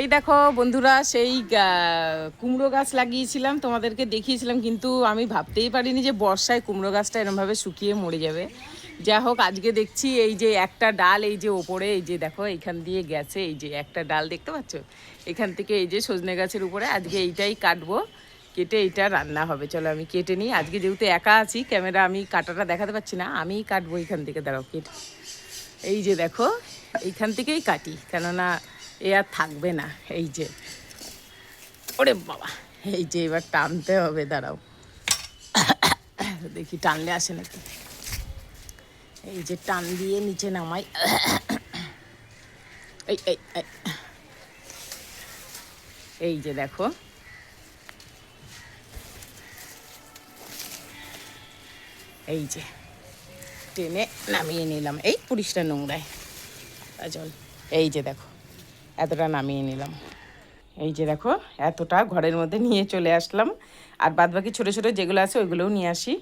এই দেখো বন্ধুরা, সেই কুমড়ো গাছ লাগিয়েছিলাম, তোমাদেরকে দেখিয়েছিলাম, কিন্তু আমি ভাবতেই পারিনি যে বর্ষায় কুমড়ো গাছটা এরমভাবে শুকিয়ে মরে যাবে। যা হোক, আজকে দেখছি এই যে একটা ডাল, এই যে ওপরে, এই যে দেখো এইখান দিয়ে গেছে, এই যে একটা ডাল দেখতে পাচ্ছ, এখান থেকে এই যে সজনে গাছের উপরে আজকে এইটাই কাটবো, কেটে এইটা রান্না হবে। চলো আমি কেটে নিই, আজকে যেহেতু একা আছি, ক্যামেরা আমি কাটাটা দেখাতে পাচ্ছি না, আমিই কাটবো এইখান থেকে। দাঁড়াও কেটে, এই যে দেখো এইখান থেকেই কাটি, কেননা এ আর থাকবে না। এই যে, ওরে বাবা, এই যে এবার টানতে হবে, দাঁড়াও দেখি টানলে আসে নাকি। এই যে টান দিয়ে নিচে নামাই, এই এই এই, এই যে দেখো, এই যে টেনে নামিয়ে নিলাম, এই পুরিশটা নোংরায় জল। এই যে দেখো এতটা নামিয়ে নিলাম, এই যে দেখো এতটা ঘরের মধ্যে নিয়ে চলে আসলাম। আর বাদ বাকি ছোটো ছোটো যেগুলো আছে ওইগুলোও নিয়ে আসি।